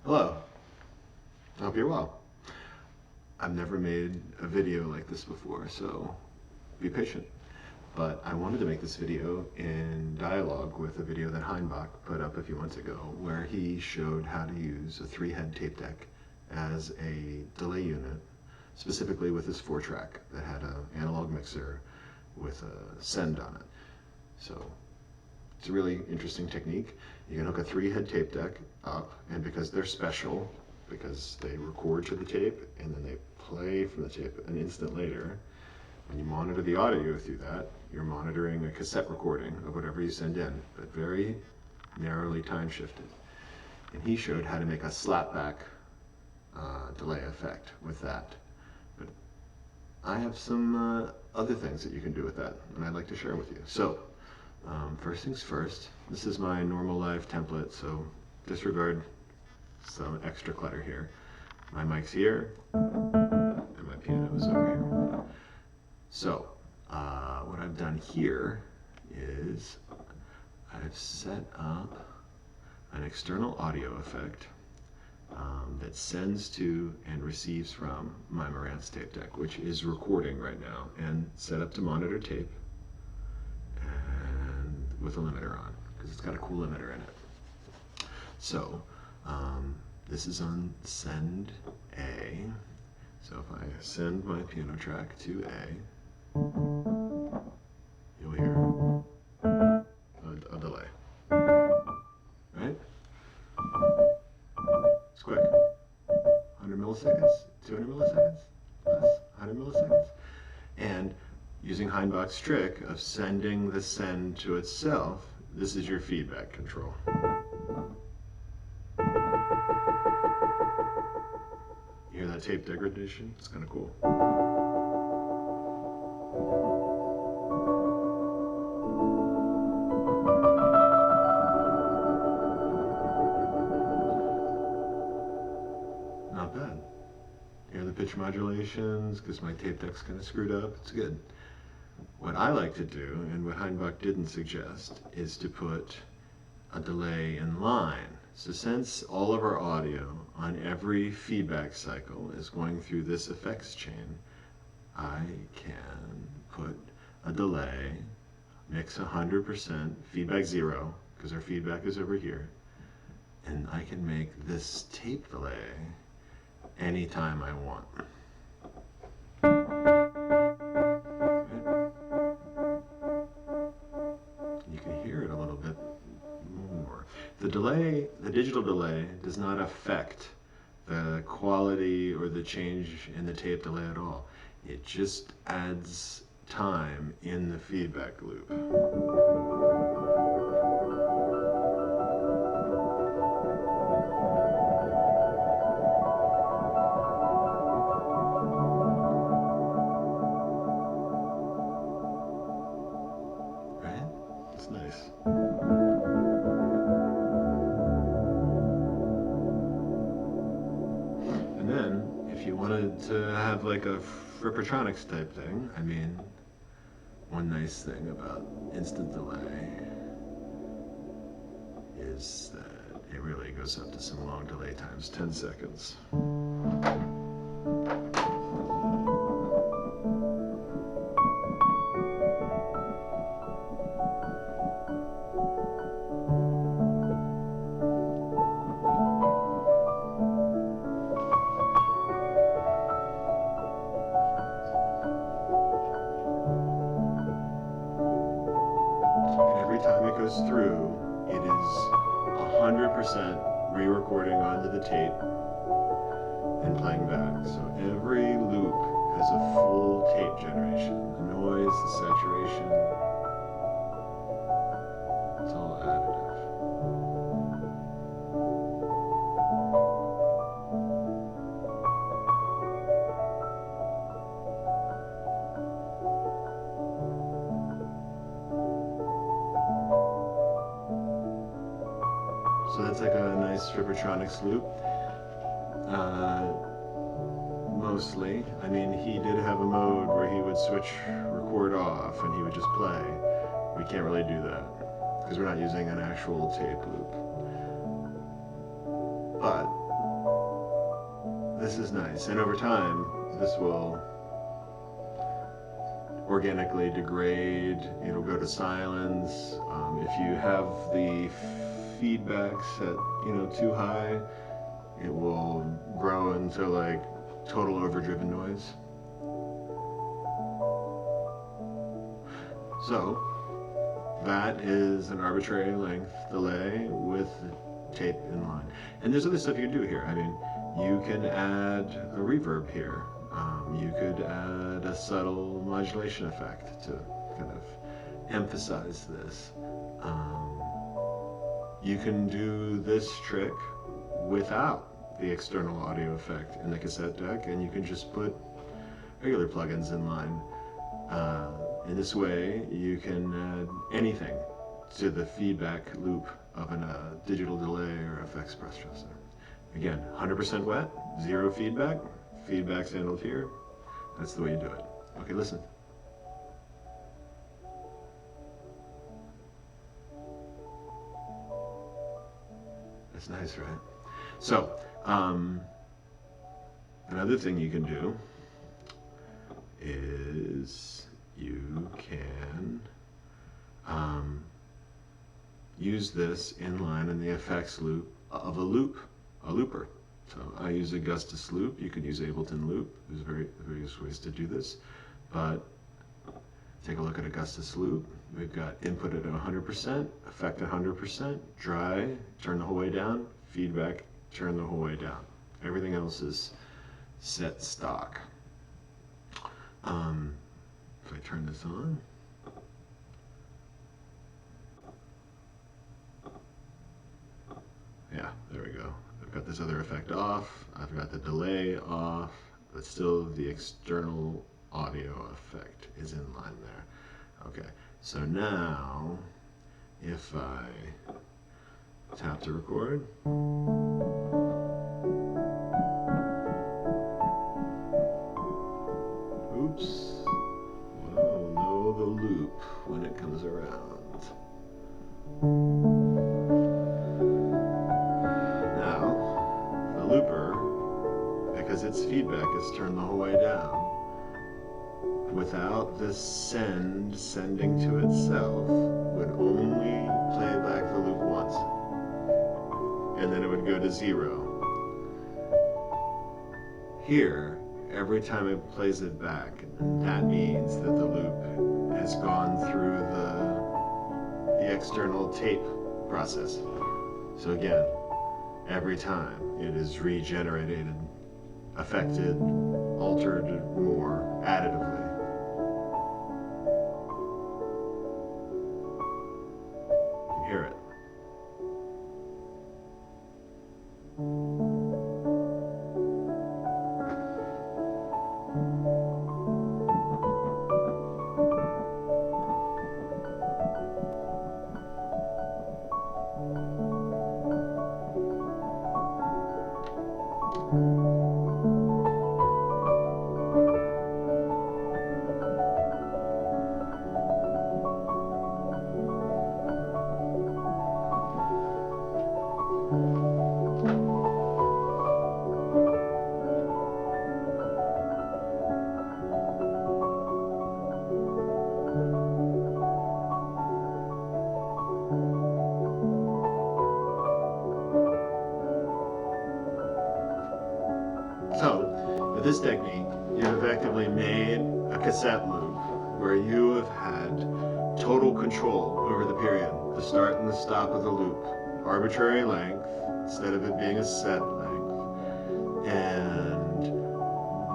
Hello, I hope you're well. I've never made a video like this before, so be patient. But I wanted to make this video in dialogue with a video that Heinbach put up a few months ago, where he showed how to use a 3-head tape deck as a delay unit, specifically with his 4-track that had an analog mixer with a send on it. So it's a really interesting technique. You can hook a 3-head tape deck up, and because they're special, because they record to the tape and then they play from the tape an instant later, when you monitor the audio through that, you're monitoring a cassette recording of whatever you send in, but very narrowly time shifted. And he showed how to make a slapback delay effect with that. But I have some other things that you can do with that, and I'd like to share with you. So, first things first, this is my normal live template, so disregard some extra clutter here. My mic's here, and my piano is over here. So, what I've done here is I've set up an external audio effect that sends to and receives from my Marantz tape deck, which is recording right now, and set up to monitor tape and with a limiter on, because it's got a cool limiter in it. So, this is on send A. So if I send my piano track to A, you'll hear a delay, right? It's quick. 100 milliseconds, 200 milliseconds, less, 100 milliseconds. And using Heinbach's trick of sending the send to itself, this is your feedback control. You hear that tape degradation? It's kind of cool. Not bad. You hear the pitch modulations, because my tape deck's kind of screwed up. It's good. What I like to do, and what Heinbach didn't suggest, is to put a delay in line. So since all of our audio on every feedback cycle is going through this effects chain, I can put a delay, mix 100%, feedback 0, because our feedback is over here, and I can make this tape delay anytime I want. You can hear it a little bit more. The delay, the digital delay, does not affect the quality or the change in the tape delay at all. It just adds time in the feedback loop. Right? It's nice. And then, if you wanted to have like a Frippertronics type thing, I mean, one nice thing about instant delay is that it really goes up to some long delay times, 10 seconds. Every time it goes through, it is 100% re-recording onto the tape and playing back. So every loop has a full tape generation. The noise, the saturation, it's all additive. So that's like a nice Frippertronics loop. Mostly. I mean, he did have a mode where he would switch record off and he would just play. We can't really do that because we're not using an actual tape loop. But this is nice. And over time, this will organically degrade. It'll go to silence. If you have the feedback set, too high, it will grow into like total overdriven noise. So that is an arbitrary length delay with tape in line. And there's other stuff you can do here. I mean, you can add a reverb here. You could add a subtle modulation effect to kind of emphasize this. You can do this trick without the external audio effect in the cassette deck, and you can just put regular plugins in line. In this way, you can add anything to the feedback loop of a digital delay or effects processor. Again, 100% wet, zero feedback. Feedback's handled here. That's the way you do it. Okay, listen. That's nice, right? So, another thing you can do is you can use this inline in the effects loop of a looper. So I use Augustus loop. You can use Ableton loop. There's various ways to do this, but take a loop at Augustus loop. We've got input at 100%, effect at 100%, dry, turn the whole way down, feedback, turn the whole way down. Everything else is set stock. If I turn this on, yeah, there we go. I've got this other effect off, I've got the delay off, but still the external audio effect is in line there. Okay, so now if I tap to record, oops, well, know the loop when it comes around. Now, the looper, because its feedback is turned the whole way down, without this sending to itself, would only play back the loop once. And then it would go to 0. Here, every time it plays it back, that means that the loop has gone through the external tape process. So again, every time it is regenerated, affected, altered more additively. You hear it. So, with this technique, you've effectively made a cassette loop where you have had total control over the period, the start and the stop of the loop, arbitrary length instead of it being a set length, and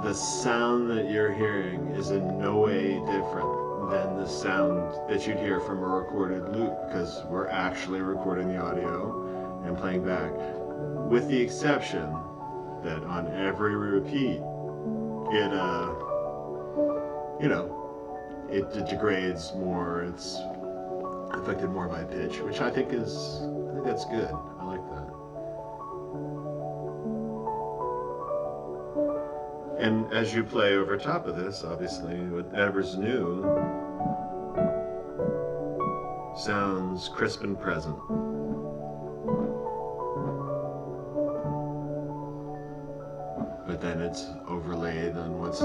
the sound that you're hearing is in no way different than the sound that you'd hear from a recorded loop, because we're actually recording the audio and playing back, with the exception that on every repeat, it degrades more. It's affected more by pitch, which I think that's good. I like that. And as you play over top of this, obviously, whatever's new sounds crisp and present. But but then it's overlaid on what's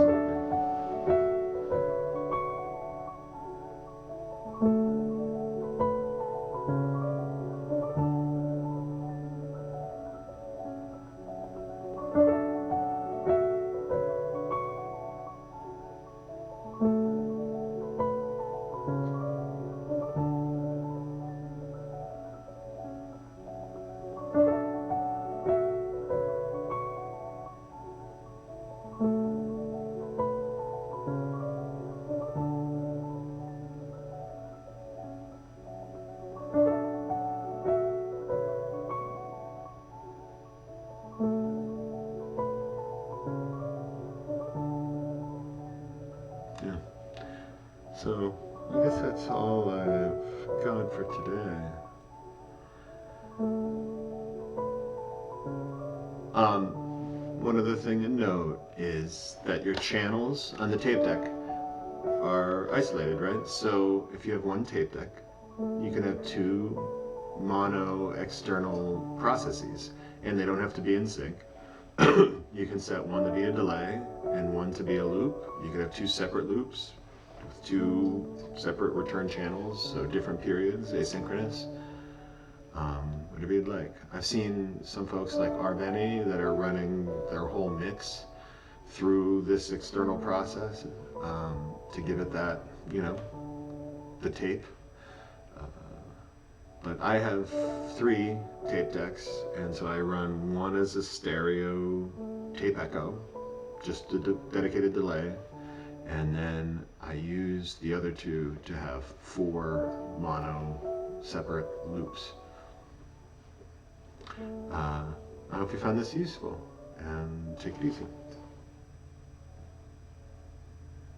yeah. So I guess that's all I've got for today. One other thing to note is that your channels on the tape deck are isolated, right? So if you have one tape deck, you can have two mono external processes, and they don't have to be in sync. You can set one to be a delay and one to be a loop. You can have two separate loops with two separate return channels, so different periods, asynchronous. Whatever you'd like. I've seen some folks like Arbenny that are running their whole mix through this external process to give it that, the tape. But I have 3 tape decks, and so I run one as a stereo tape echo, just a dedicated delay, and then I use the other 2 to have 4 mono separate loops. I hope you found this useful, and take it easy.